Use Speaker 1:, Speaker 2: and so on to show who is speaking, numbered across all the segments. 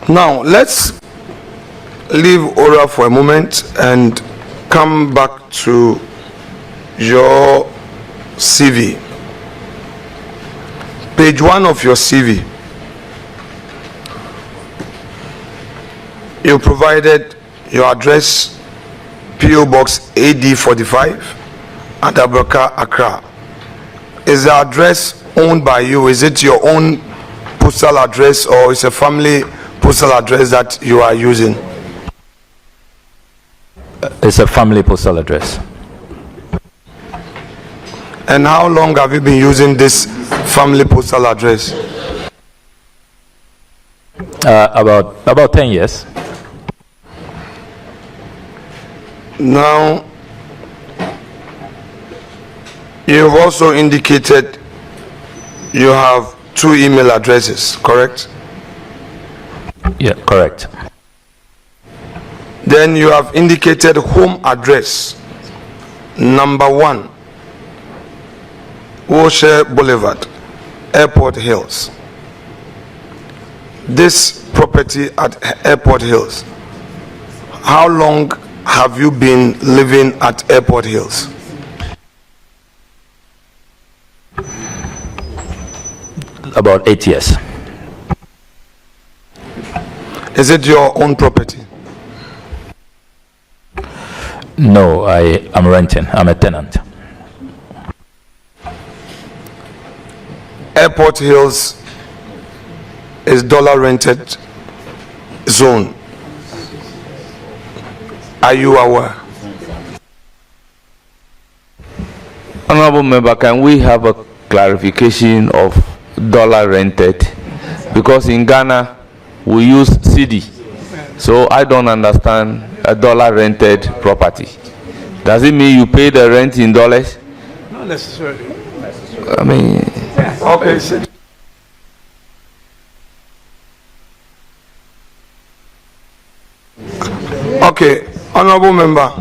Speaker 1: Now, let's leave Ora for a moment and come back to your CV. Page 1 of your CV. You provided your address, PO Box AD 45 at Ablakwa, Accra. Is the address owned by you? Is it your own postal address, or is a family postal address that you are using?
Speaker 2: It's a family postal address.
Speaker 1: And how long have you been using this family postal address?
Speaker 2: About 10 years.
Speaker 1: Now, you've also indicated you have 2 email addresses, correct?
Speaker 2: Yeah, correct.
Speaker 1: Then you have indicated home address, number 1, Wilshire Boulevard, Airport Hills. This property at Airport Hills, how long have you been living at Airport Hills?
Speaker 2: About 8 years.
Speaker 1: Is it your own property?
Speaker 2: No, I am renting. I'm a tenant.
Speaker 1: Airport Hills is dollar rented zone. Are you aware?
Speaker 3: Honorable Member, can we have a clarification of dollar rented? Because in Ghana we use CD, so I don't understand a dollar rented property. Does it mean you pay the rent in dollars?
Speaker 4: Not necessarily.
Speaker 3: I mean,
Speaker 1: okay. Okay, honorable member.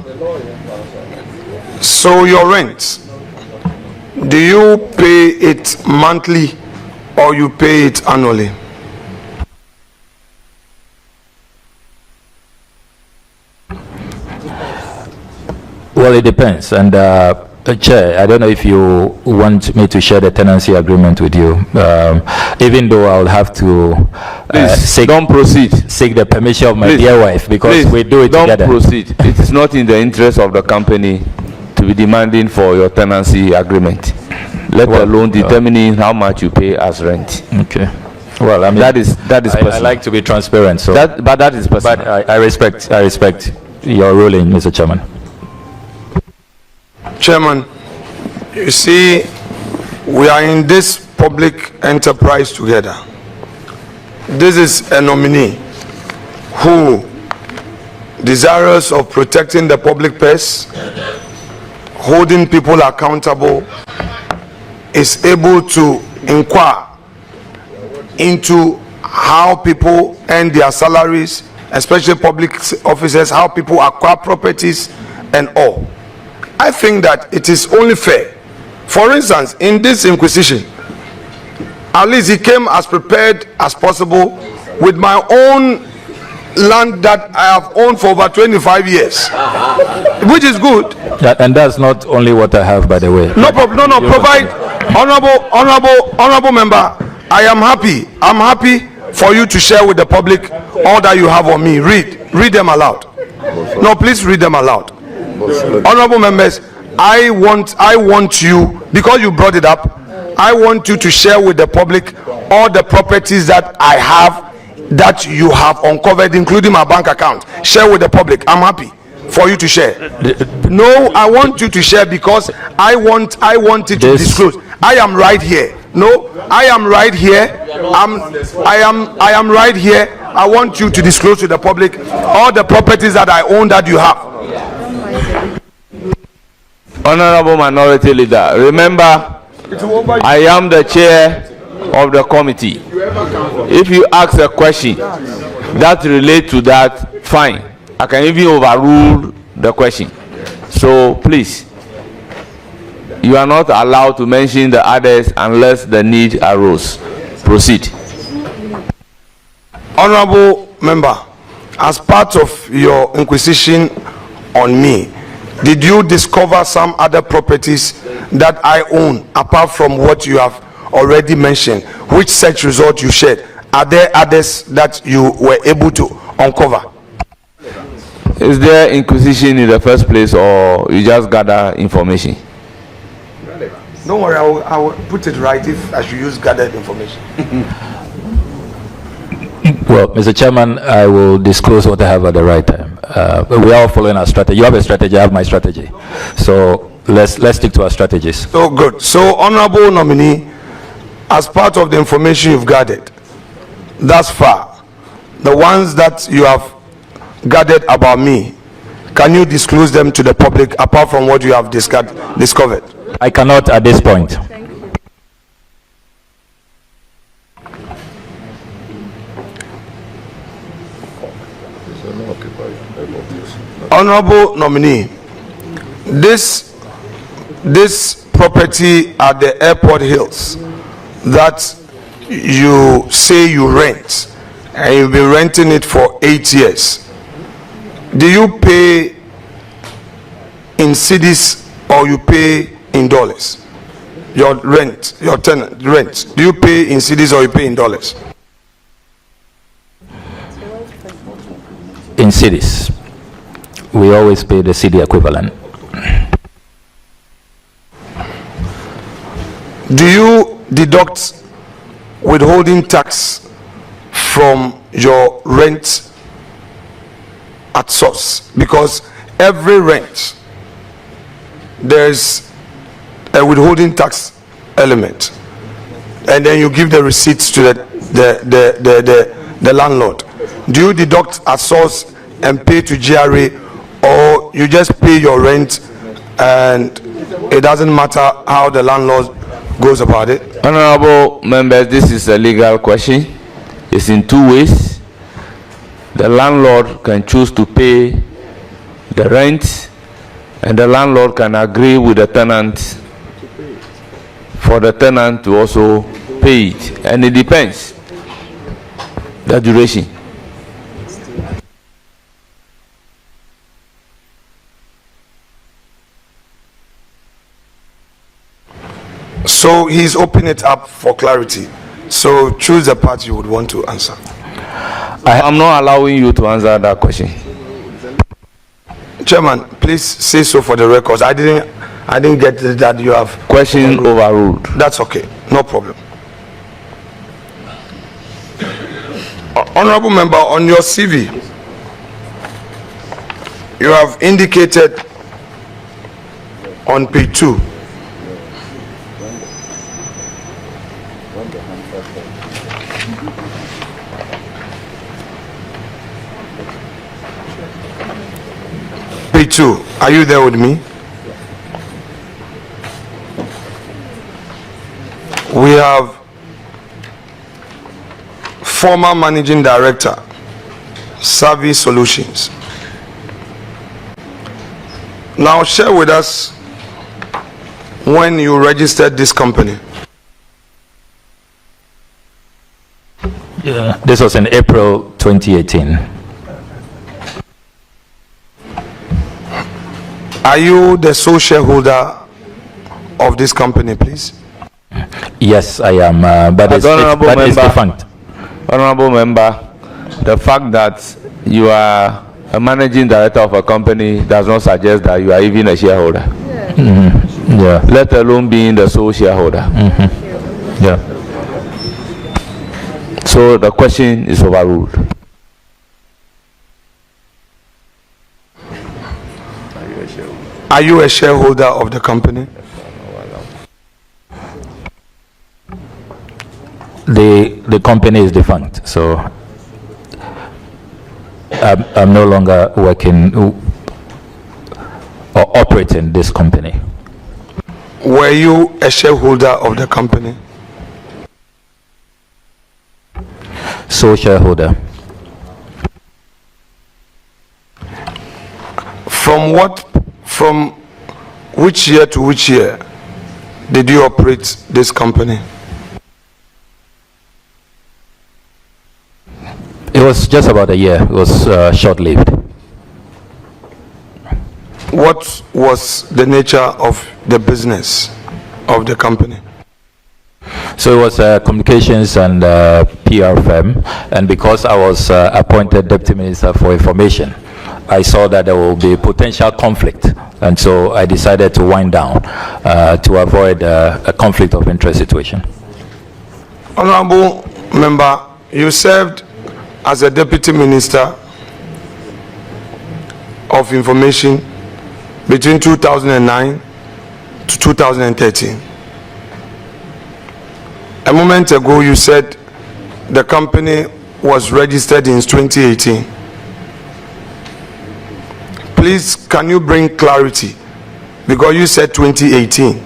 Speaker 1: So your rent, do you pay it monthly or you pay it annually?
Speaker 2: Well, it depends. And Chair, I don't know if you want me to share the tenancy agreement with you, even though I will have to
Speaker 3: don't proceed.
Speaker 2: Seek the permission of my dear wife, because we do it together.
Speaker 3: Don't proceed. It is not in the interest of the company to be demanding for your tenancy agreement, let alone determining how much you pay as rent.
Speaker 2: Okay. Well, I mean, that is personal. I like to be transparent, so
Speaker 3: but that is personal.
Speaker 2: But I respect your ruling, Mr. Chairman.
Speaker 1: Chairman, you see, we are in this public enterprise together. This is a nominee who, desirous of protecting the public purse, holding people accountable, is able to inquire into how people earn their salaries, especially public officers, how people acquire properties and all. I think that it is only fair. For instance, in this inquisition, at least he came as prepared as possible with my own land that I have owned for over 25 years, which is good.
Speaker 2: And that's not only what I have, by the way.
Speaker 1: No problem. No. Provide, honorable member. I am happy. I'm happy for you to share with the public all that you have on me. Read them aloud. No, please read them aloud. Honorable members, I want you, because you brought it up, I want you to share with the public all the properties that I have, that you have uncovered, including my bank account. Share with the public. I'm happy for you to share. No, I want you to share because I want it to disclose. I am right here. No, I am right here. I am right here. I want you to disclose to the public all the properties that I own that you have.
Speaker 3: Honorable Minority Leader, remember, I am the chair of the committee. If you ask a question that relates to that, fine. I can even overrule the question. So please, you are not allowed to mention the others unless the need arose. Proceed.
Speaker 1: Honorable member, as part of your inquisition on me, did you discover some other properties that I own apart from what you have already mentioned? Which search result you shared? Are there others that you were able to uncover?
Speaker 3: Is there inquisition in the first place, or you just gather information?
Speaker 1: Don't worry, I will put it right if I should use gathered information.
Speaker 2: Well, Mr. Chairman, I will disclose what I have at the right time. We are all following our strategy. You have a strategy, I have my strategy. So let's stick to our strategies.
Speaker 1: So good. So, honorable nominee, as part of the information you've gathered thus far, the ones that you have gathered about me, can you disclose them to the public apart from what you have discovered?
Speaker 2: I cannot at this point.
Speaker 1: Honorable nominee, this property at the Airport Hills that you say you rent, and you've been renting it for 8 years, do you pay in cedis or you pay in dollars? Your rent, your tenant rent, do you pay in cedis or you pay in dollars?
Speaker 2: In cities, we always pay the city equivalent.
Speaker 1: Do you deduct withholding tax from your rent at source? Because every rent, there's a withholding tax element, and then you give the receipts to the landlord. Do you deduct at source and pay to GRA, or you just pay your rent and it doesn't matter how the landlord goes about it?
Speaker 3: Honorable members, this is a legal question. It's in two ways. The landlord can choose to pay the rent, and the landlord can agree with the tenant for the tenant to also pay it, and it depends the duration.
Speaker 1: So he's opening it up for clarity. So choose the part you would want to answer.
Speaker 3: I'm not allowing you to answer that question.
Speaker 1: Chairman, please say so for the records. I didn't get that you have
Speaker 3: Question overruled.
Speaker 1: That's okay, no problem. Honorable member, on your CV, you have indicated on page 2 page 2. Are you there with me? We have former managing director, Savvy Solutions. Now share with us when you registered this company.
Speaker 2: Yeah, this was in April 2018.
Speaker 1: Are you the sole shareholder of this company, please?
Speaker 2: Yes, I am, but it's defunct.
Speaker 3: Honorable member, the fact that you are a managing director of a company does not suggest that you are even a shareholder.
Speaker 2: Yeah.
Speaker 3: Let alone being the sole shareholder.
Speaker 2: Yeah.
Speaker 3: So the question is overruled.
Speaker 1: Are you a shareholder of the company?
Speaker 2: The company is defunct, so I'm no longer working or operating this company.
Speaker 1: Were you a shareholder of the company?
Speaker 2: Sole shareholder.
Speaker 1: From which year to which year did you operate this company?
Speaker 2: It was just about a year. It was short-lived.
Speaker 1: What was the nature of the business of the company?
Speaker 2: So it was communications and PR firm, and because I was appointed Deputy Minister for Information, I saw that there will be potential conflict, and so I decided to wind down to avoid a conflict of interest situation.
Speaker 1: Honorable Member, you served as a Deputy Minister of Information between 2009 to 2013. A moment ago, you said the company was registered in 2018. Please, can you bring clarity? Because you said 2018.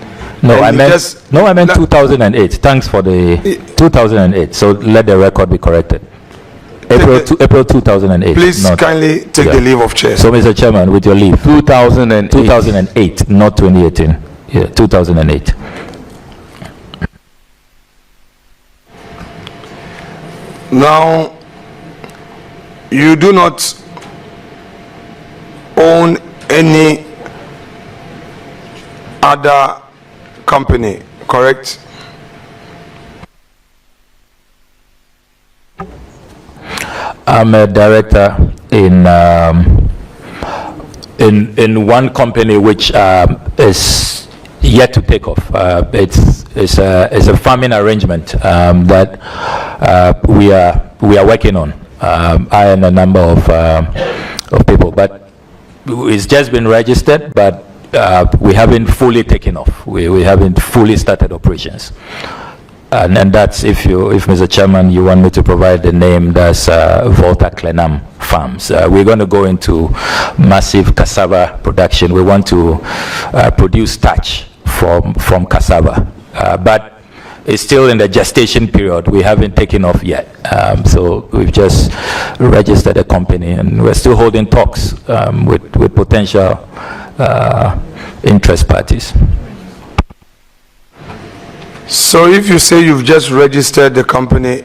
Speaker 2: No, I meant 2008. Thanks for the 2008. So let the record be corrected. April 2008.
Speaker 1: Please kindly take the leave of chair.
Speaker 2: So, Mr. Chairman, with your leave. 2008, not 2018. Yeah, 2008.
Speaker 1: Now, you do not own any other company, correct?
Speaker 2: I'm a director in one company which is yet to take off. It's a farming arrangement that we are working on. I and a number of people, but it's just been registered, but we haven't fully taken off. We haven't fully started operations. And that's if Mr. Chairman, you want me to provide the name, that's Volta Clenam Farms. We're going to go into massive cassava production. We want to produce starch from cassava, but it's still in the gestation period. We haven't taken off yet. So we've just registered a company, and we're still holding talks with potential interest parties.
Speaker 1: So if you say you've just registered the company,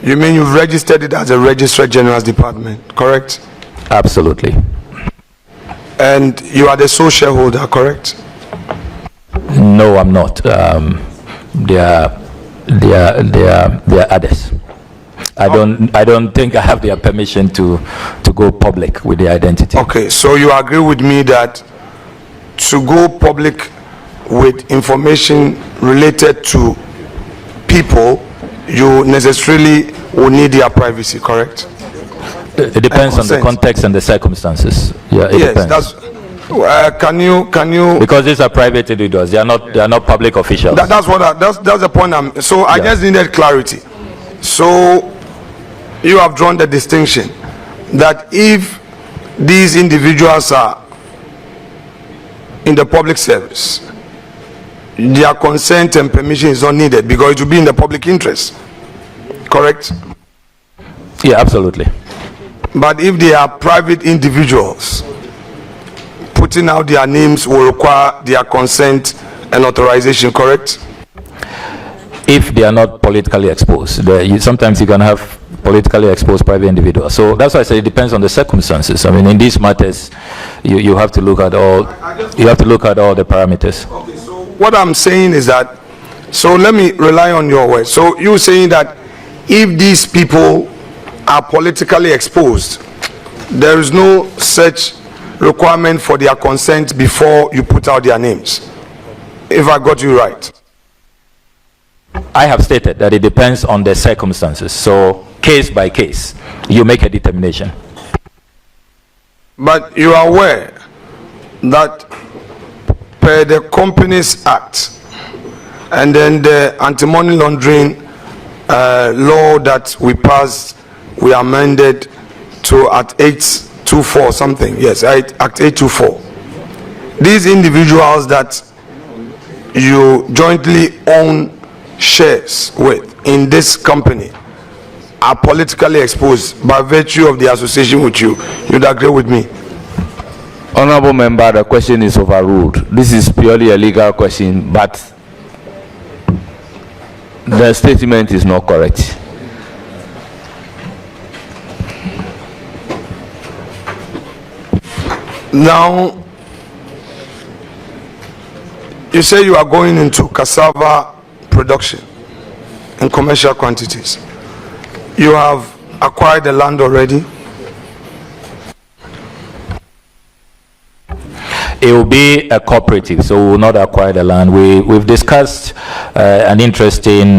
Speaker 1: you mean you've registered it as a Registrar General's Department, correct?
Speaker 2: Absolutely.
Speaker 1: And you are the sole shareholder, correct?
Speaker 2: No, I'm not. There are others. I don't think I have their permission to go public with the identity.
Speaker 1: Okay, so you agree with me that to go public with information related to people, you necessarily will need their privacy, correct?
Speaker 2: It depends on the context and the circumstances. Yeah, it depends.
Speaker 1: That's can you
Speaker 2: because these are private individuals, they are not public officials.
Speaker 1: That's the point I just needed clarity. So you have drawn the distinction that if these individuals are in the public service, their consent and permission is not needed because it will be in the public interest, correct?
Speaker 2: Yeah, absolutely.
Speaker 1: But if they are private individuals, putting out their names will require their consent and authorization, correct?
Speaker 2: If they are not politically exposed, sometimes you can have politically exposed private individuals. So that's why I say it depends on the circumstances. I mean, in these matters, you have to look at all. You have to look at all the parameters.
Speaker 1: Okay, so what I'm saying is that. So let me rely on your words. So you're saying that if these people are politically exposed, there is no such requirement for their consent before you put out their names. If I got you right.
Speaker 2: I have stated that it depends on the circumstances. So case by case, you make a determination.
Speaker 1: But you are aware that per the Companies Act and then the anti-money laundering law that we passed, we amended to Act 824 something. Yes, Act 824. These individuals that you jointly own shares with in this company are politically exposed by virtue of the association with you. You'd agree with me?
Speaker 3: Honorable member, the question is overruled. This is purely a legal question, but the statement is not correct.
Speaker 1: Now, you say you are going into cassava production in commercial quantities. You have acquired the land already?
Speaker 2: It will be a cooperative, so we will not acquire the land. We've discussed an interesting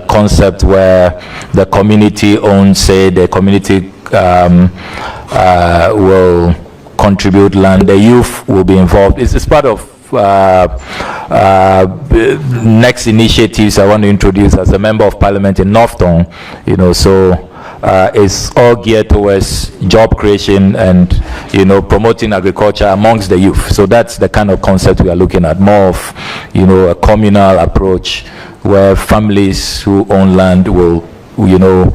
Speaker 2: concept where the community owns, say, the community will contribute land, the youth will be involved. It's part of next initiatives I want to introduce as a member of parliament in Northton, you know, so it's all geared towards job creation and, you know, promoting agriculture amongst the youth. So that's the kind of concept we are looking at, more of, you know, a communal approach where families who own land will, you know,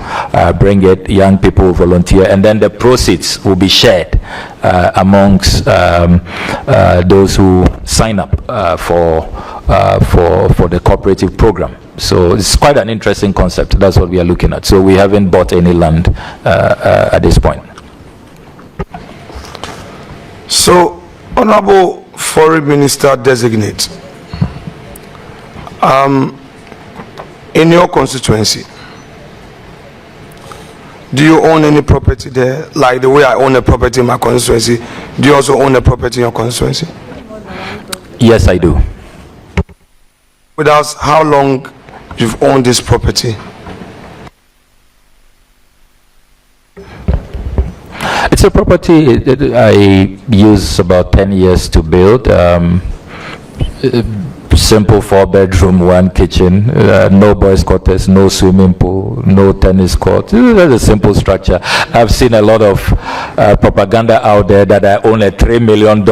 Speaker 2: bring it, young people volunteer, and then the proceeds will be shared amongst those who sign up for the cooperative program. So it's quite an interesting concept. That's what we are looking at. So we haven't bought any land at this point.
Speaker 1: So, Honorable Foreign Minister Designate, in your constituency, do you own any property there? Like the way I own a property in my constituency, do you also own a property in your constituency?
Speaker 2: Yes, I do.
Speaker 1: With us, how long you've owned this property?
Speaker 2: It's a property I use about 10 years to build. Simple 4-bedroom, 1 kitchen, no boys' quarters, no swimming pool, no tennis court. That's a simple structure. I've seen a lot of propaganda out there that I own a $3 million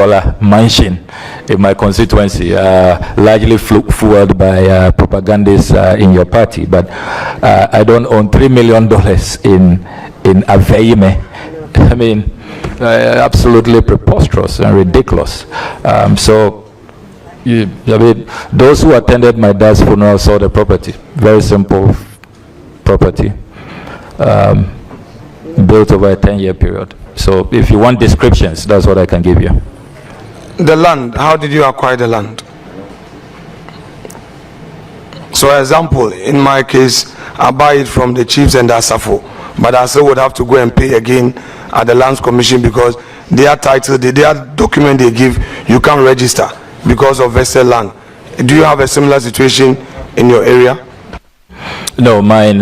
Speaker 2: mansion in my constituency, largely fueled by propagandists in your party. But I don't own $3 million in Afenyo-Markin. I mean, absolutely preposterous and ridiculous. I mean, those who attended my dad's funeral saw the property. Very simple property, built over a 10-year period. So if you want descriptions, that's what I can give you.
Speaker 1: The land, how did you acquire the land? So, example, in my case, I buy it from the chiefs and the Asafo, but I still would have to go and pay again at the Lands Commission because their title, their document they give, you can't register because of vested land. Do you have a similar situation in your area?
Speaker 2: No, mine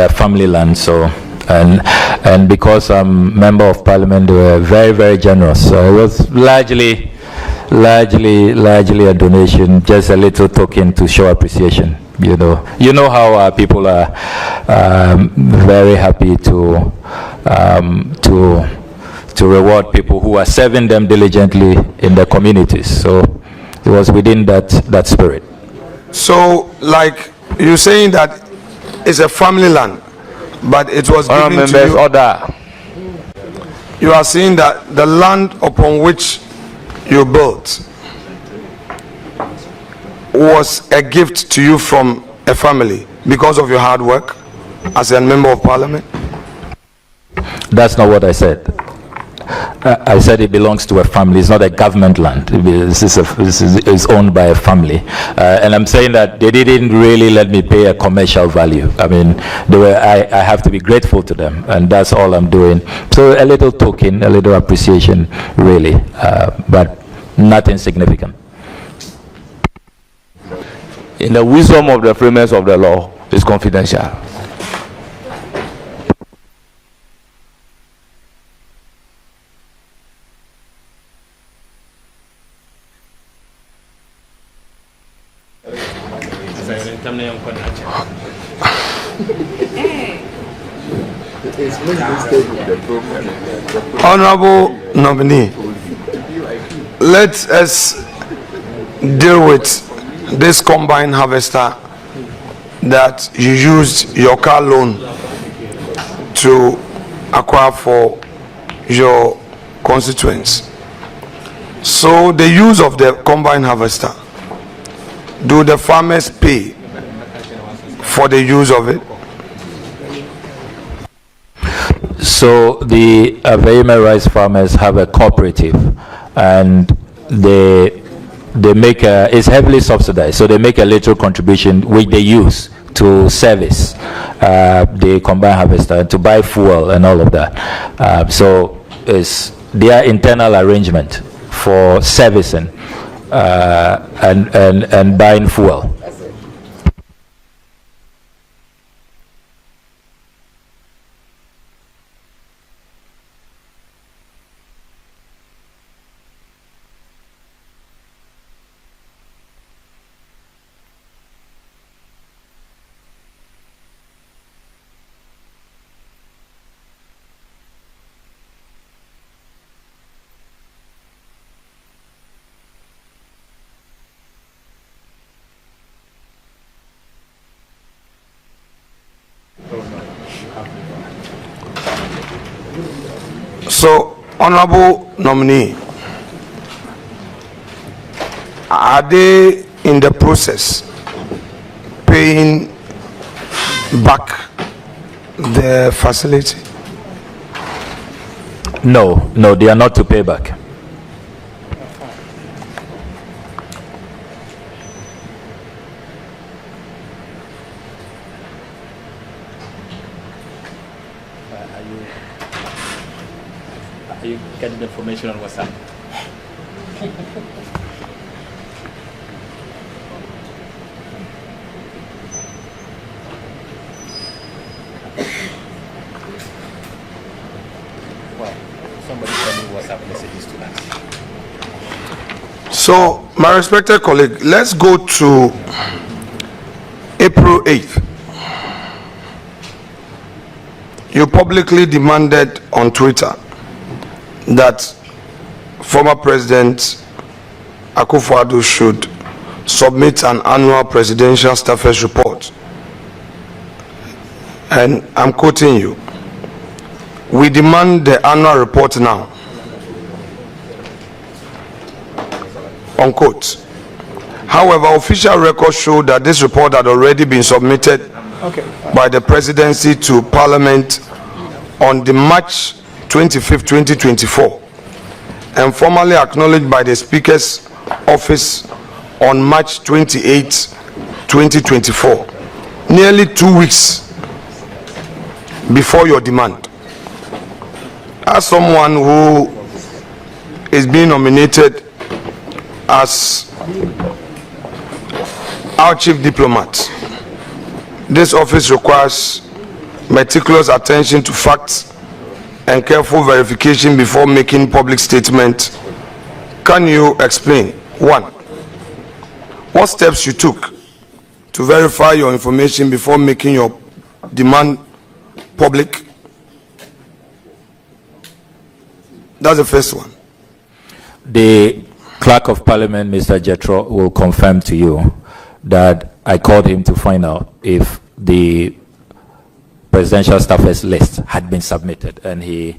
Speaker 2: family land. So, and because I'm member of parliament, they were very, very generous. So it was largely a donation, just a little token to show appreciation. You know how people are very happy to reward people who are serving them diligently in their communities. So it was within that spirit.
Speaker 1: So, like you're saying that it's a family land, but it was given to you.
Speaker 3: Order.
Speaker 1: You are saying that the land upon which you built was a gift to you from a family because of your hard work as a member of parliament?
Speaker 2: That's not what I said. I said it belongs to a family. It's not a government land. It's owned by a family. And I'm saying that they didn't really let me pay a commercial value. I mean, I have to be grateful to them, and that's all I'm doing. So a little token, a little appreciation, really, but nothing significant.
Speaker 3: In the wisdom of the framers of the law, is confidential.
Speaker 1: Honorable nominee, let us deal with this combine harvester that you used your car loan to acquire for your constituents. So the use of the combine harvester, do the farmers pay for the use of it?
Speaker 2: So the Afenyo rice farmers have a cooperative, and they make it's heavily subsidized. So they make a little contribution which they use to service the combined harvester, to buy fuel and all of that. So it's their internal arrangement for servicing and buying fuel.
Speaker 1: So, Honorable Nominee, are they in the process paying back the facility?
Speaker 2: No, they are not to pay back.
Speaker 4: Are you getting the information on WhatsApp? Well, somebody send me WhatsApp messages to us.
Speaker 1: So, my respected colleague, let's go to April 8th. You publicly demanded on Twitter that former President Akufo-Addo should submit an annual presidential staffers report. And I'm quoting you. We demand the annual report now. Unquote. However, official records show that this report had already been submitted by the presidency to Parliament on the March 25, 2024, and formally acknowledged by the Speaker's office on March 28, 2024, nearly 2 weeks before your demand. As someone who is being nominated as our chief diplomat, this office requires meticulous attention to facts and careful verification before making public statement. Can you explain, one, what steps you took to verify your information before making your demand public? That's the first one.
Speaker 2: The Clerk of Parliament, Mr. Jethro, will confirm to you that I called him to find out if the presidential staffers list had been submitted, and he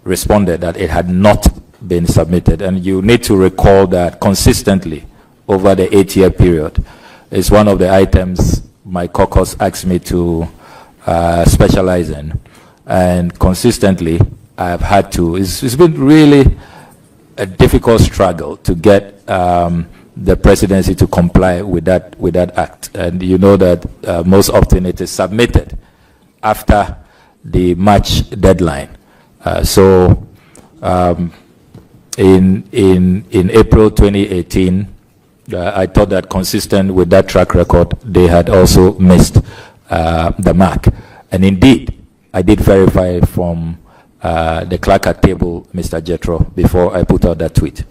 Speaker 2: responded that it had not been submitted. And you need to recall that consistently over the 8-year period is one of the items my caucus asked me to specialize in, and consistently I have had to. It's been really a difficult struggle to get the presidency to comply with that act, and you know that most often it is submitted after the March deadline. In April 2018, I thought that consistent with that track record, they had also missed the mark. And indeed, I did verify from the clerk at table, Mr. Jethro, before I put out that tweet.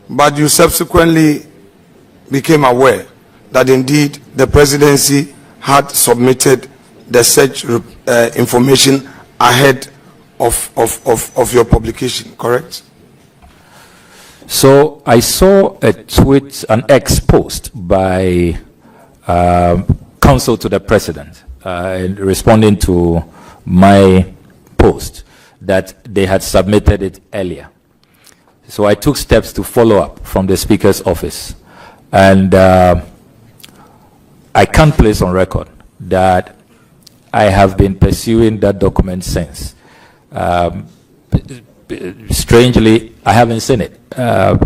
Speaker 1: But you subsequently became aware that indeed the presidency had submitted the such information ahead of your publication, correct?
Speaker 2: So I saw a tweet, an X post by counsel to the president responding to my post that they had submitted it earlier. So I took steps to follow up from the Speaker's office, and I can't place on record that I have been pursuing that document since. Strangely, I haven't seen it,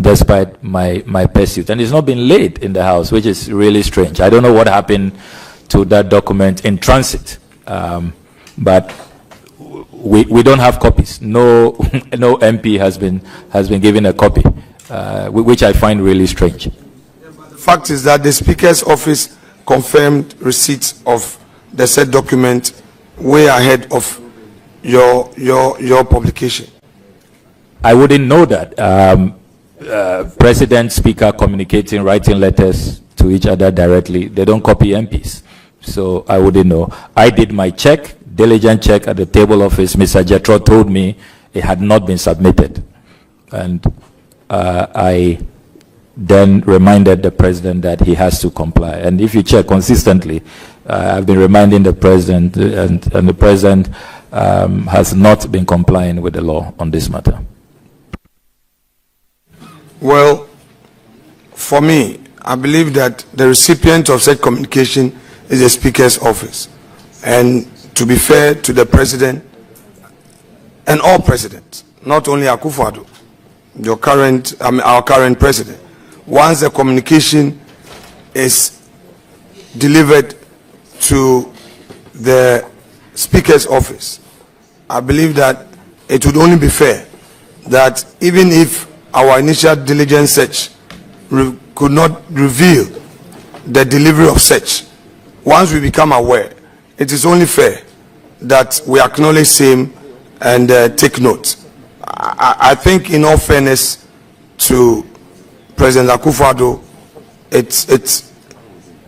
Speaker 2: despite my pursuit. And it's not been laid in the House, which is really strange. I don't know what happened to that document in transit, but we don't have copies. No MP has been given a copy, which I find really strange.
Speaker 1: The fact is that the Speaker's office confirmed receipt of the said document way ahead of your publication.
Speaker 2: I wouldn't know that. President, Speaker communicating, writing letters to each other directly. They don't copy MPs. So I wouldn't know. I did my check, diligent check at the table office. Mr. Jetro told me it had not been submitted. And I then reminded the president that he has to comply. And if you check consistently, I've been reminding the president, and the president has not been complying with the law on this matter.
Speaker 1: Well, for me, I believe that the recipient of such communication is the Speaker's office. And to be fair to the president and all presidents, not only Akufo-Addo, our current president, once the communication is delivered to the Speaker's office, I believe that it would only be fair that even if our initial diligence search could not reveal the delivery of such, once we become aware, it is only fair that we acknowledge same and take note. I think, in all fairness to President Akufo-Addo,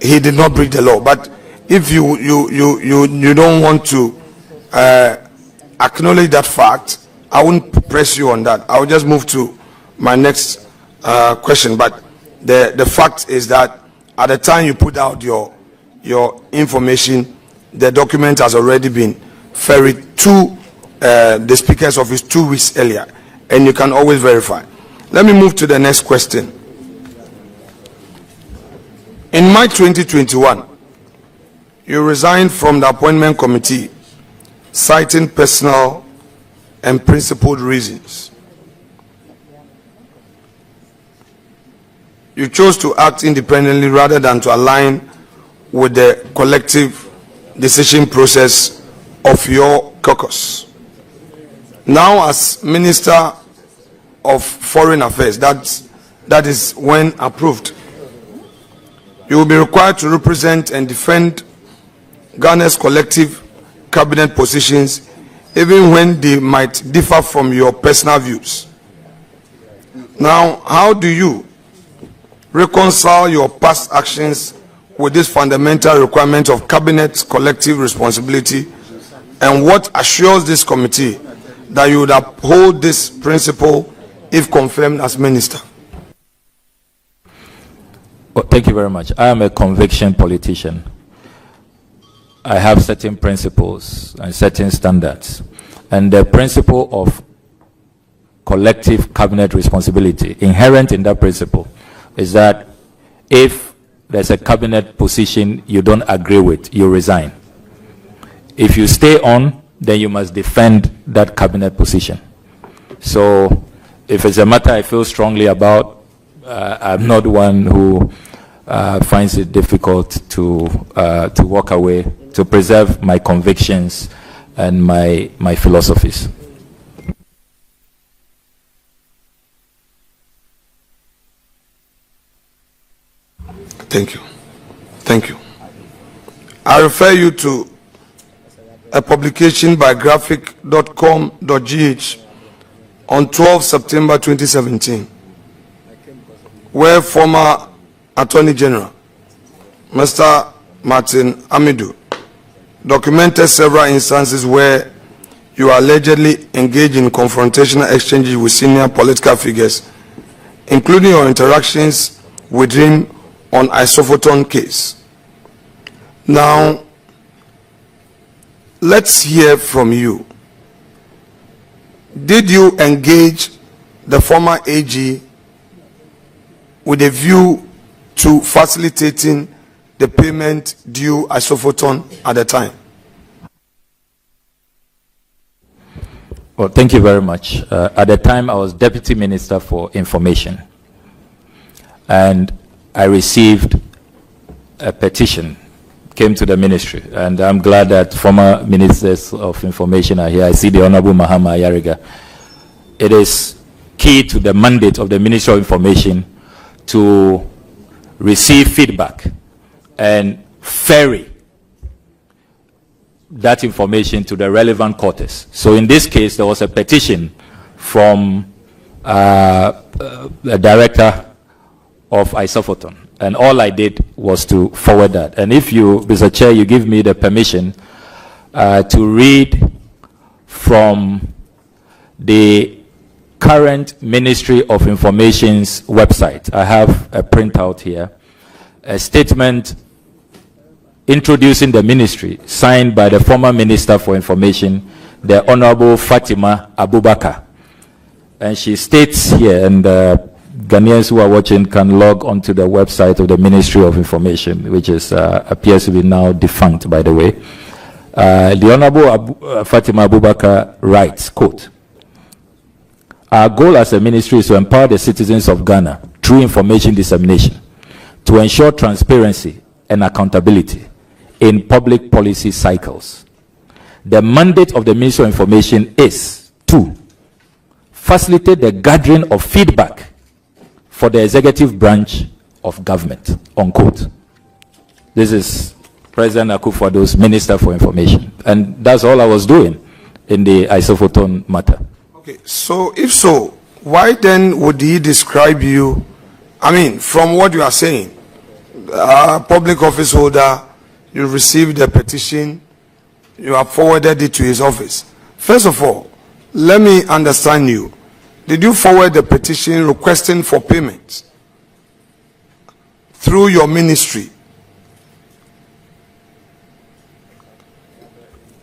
Speaker 1: he did not break the law. But if you don't want to acknowledge that fact, I wouldn't press you on that. I will just move to my next question. But the fact is that at the time you put out your information, the document has already been ferried to the Speaker's office 2 weeks earlier, and you can always verify. Let me move to the next question. In March 2021, you resigned from the appointment committee, citing personal and principled reasons. You chose to act independently rather than to align with the collective decision process of your caucus. Now, as Minister of Foreign Affairs, that is when approved, you will be required to represent and defend Ghana's collective cabinet positions, even when they might differ from your personal views. Now, how do you reconcile your past actions with this fundamental requirement of cabinet collective responsibility, and what assures this committee that you would uphold this principle if confirmed as minister?
Speaker 2: Well, thank you very much. I am a conviction politician. I have certain principles and certain standards. And the principle of collective cabinet responsibility, inherent in that principle, is that if there's a cabinet position you don't agree with, you resign. If you stay on, then you must defend that cabinet position. So if it's a matter I feel strongly about, I'm not one who finds it difficult to walk away, to preserve my convictions and my philosophies.
Speaker 1: Thank you. Thank you. I refer you to a publication by graphic.com.gh on 12 September 2017, where former Attorney General Mr. Martin Amidu documented several instances where you allegedly engaged in confrontational exchanges with senior political figures, including your interactions with him on Isophoton case. Now, let's hear from you. Did you engage the former AG with a view to facilitating the payment due Isophoton at the time?
Speaker 2: Well, thank you very much. At the time, I was Deputy Minister for Information, and I received a petition, came to the ministry, and I'm glad that former Ministers of Information are here. I see the Honorable Mahama Ayariga. It is key to the mandate of the Ministry of Information to receive feedback and ferry that information to the relevant quarters. So in this case, there was a petition from the director of Isofoton, and all I did was to forward that. And if you, Mr. Chair, you give me the permission to read from the current Ministry of Information's website. I have a printout here, a statement introducing the ministry, signed by the former Minister for Information, the Honorable Fatima Abubakar. And she states here, and Ghanaians who are watching can log onto the website of the Ministry of Information, which is appears to be now defunct, by the way. The Honorable Fatima Abubakar writes, quote, "Our goal as a ministry is to empower the citizens of Ghana through information dissemination, to ensure transparency and accountability in public policy cycles. The mandate of the Ministry of Information is to facilitate the gathering of feedback for the executive branch of government," unquote. This is President Akufo-Addo's Minister for Information. And that's all I was doing in the Isofoton matter.
Speaker 1: Okay, so if so, why then would he describe you, I mean, from what you are saying, public office holder, you received the petition, you have forwarded it to his office. First of all, let me understand you. Did you forward the petition requesting for payment through your ministry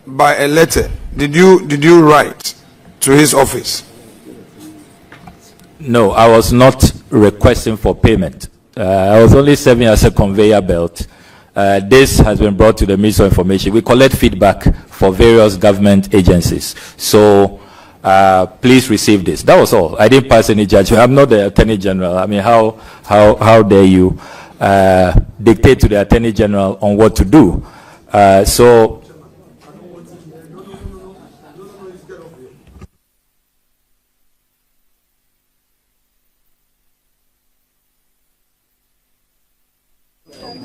Speaker 1: by a letter? Did you write to his office?
Speaker 2: No, I was not requesting for payment. I was only serving as a conveyor belt. This has been brought to the Ministry of Information. We collect feedback for various government agencies. So please receive this. That was all. I didn't pass any judgment. I'm not the Attorney General. I mean, how dare you dictate to the Attorney General on what to do? So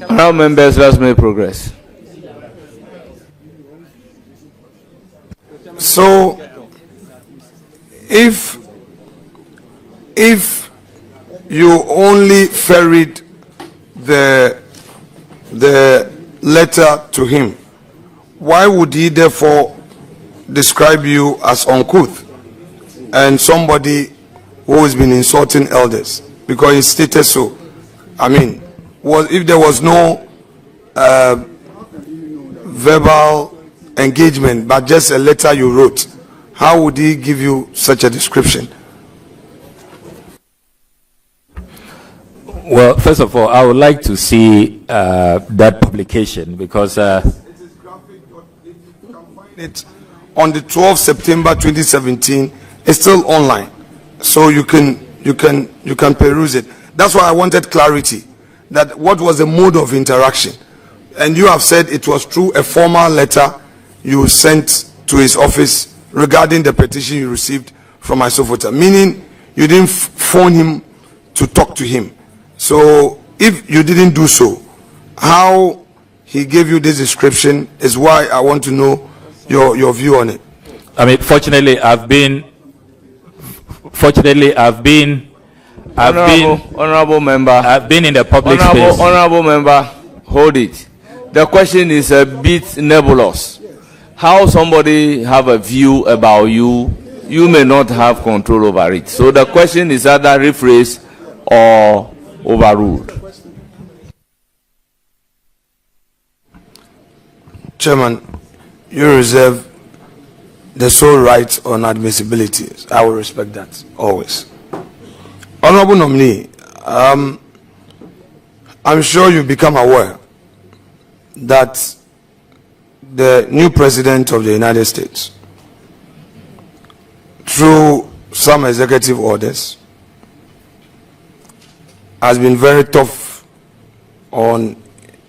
Speaker 3: now, members, let's make progress.
Speaker 1: So, if you only ferried the letter to him, why would he therefore describe you as uncouth and somebody who has been insulting elders? Because he stated so. I mean, if there was no verbal engagement but just a letter you wrote, how would he give you such a description?
Speaker 2: well, first of all, I would like to see that publication, because
Speaker 1: It is graphic. If you can find it on the 12th September 2017, it's still online, so you can peruse it. That's why I wanted clarity, that what was the mode of interaction. And you have said it was through a formal letter you sent to his office regarding the petition you received from Isofoton, meaning you didn't phone him to talk to him. So if you didn't do so, how he gave you this description is why I want to know your view on it.
Speaker 2: I mean, fortunately, I've been
Speaker 3: Honorable member.
Speaker 2: I've been in the public space.
Speaker 3: Honorable member, hold it. The question is a bit nebulous. How somebody have a view about you, you may not have control over it. So the question is either rephrased or overruled.
Speaker 1: Chairman, you reserve the sole right on admissibility. I will respect that always. Honorable nominee, I'm sure you become aware that the new president of the United States through some executive orders, has been very tough on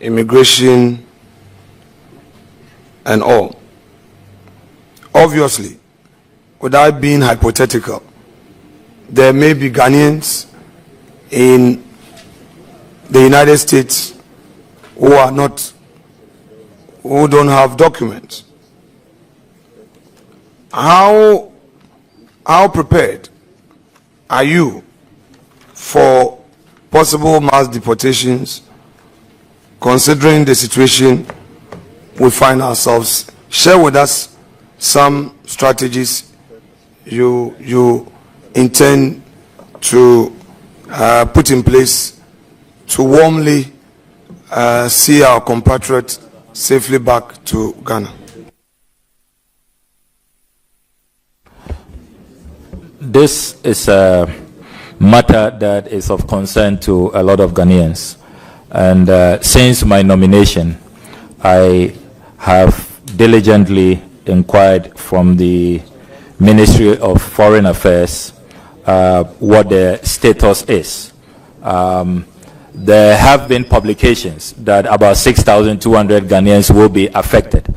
Speaker 1: immigration and all. Obviously, without being hypothetical, there may be Ghanaians in the United States who don't have documents. How prepared are you for possible mass deportations, considering the situation we find ourselves? Share with us some strategies you intend to put in place to warmly see our compatriots safely back to Ghana.
Speaker 2: This is a matter that is of concern to a lot of Ghanaians. And since my nomination, I have diligently inquired from the Ministry of Foreign Affairs what the status is. There have been publications that about 6,200 Ghanaians will be affected.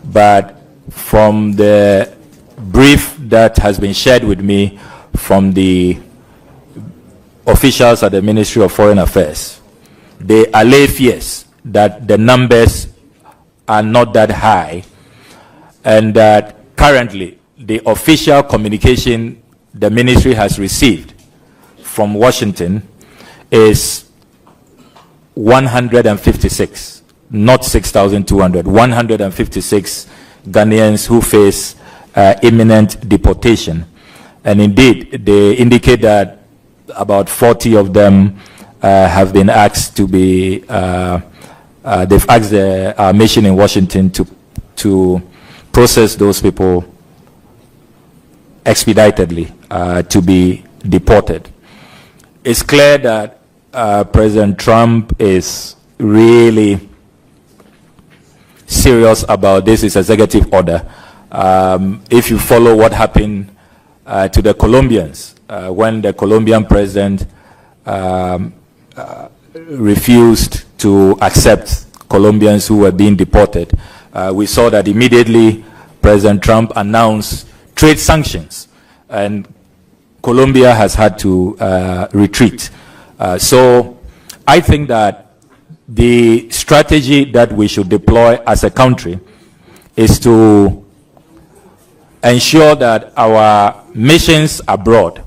Speaker 2: But from the brief that has been shared with me from the officials at the Ministry of Foreign Affairs, they allay fears that the numbers are not that high, and that currently the official communication the ministry has received from Washington is 156, not 6,200, 156 Ghanaians who face imminent deportation. And indeed, they indicate that about 40 of them have been asked to be, they've asked the mission in Washington to process those people expeditedly to be deported. It's clear that President Trump is really serious about this executive order. If you follow what happened to the Colombians when the Colombian president refused to accept Colombians who were being deported, we saw that immediately President Trump announced trade sanctions, and Colombia has had to retreat. So I think that the strategy that we should deploy as a country is to ensure that our missions abroad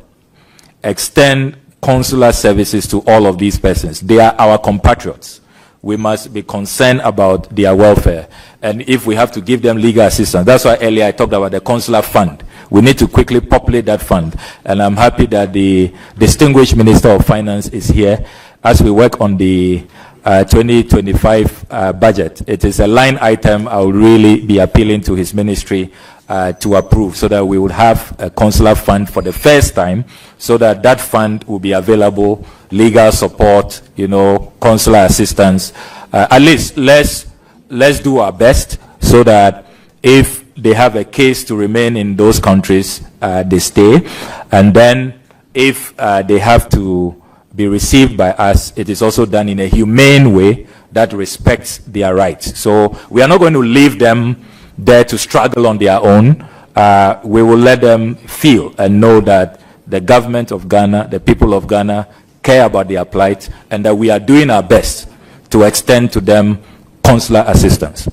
Speaker 2: extend consular services to all of these persons. They are our compatriots. We must be concerned about their welfare. And if we have to give them legal assistance, that's why earlier I talked about the consular fund. We need to quickly populate that fund. And I'm happy that the distinguished Minister of Finance is here as we work on the 2025 budget. It is a line item I will really be appealing to his ministry to approve, so that we would have a consular fund for the first time, so that that fund will be available, legal support, consular assistance. At least let's do our best so that if they have a case to remain in those countries, they stay. And then if they have to be received by us, it is also done in a humane way that respects their rights. So we are not going to leave them there to struggle on their own. We will let them feel and know that the government of Ghana, the people of Ghana, care about their plight, and that we are doing our best to extend to them consular assistance.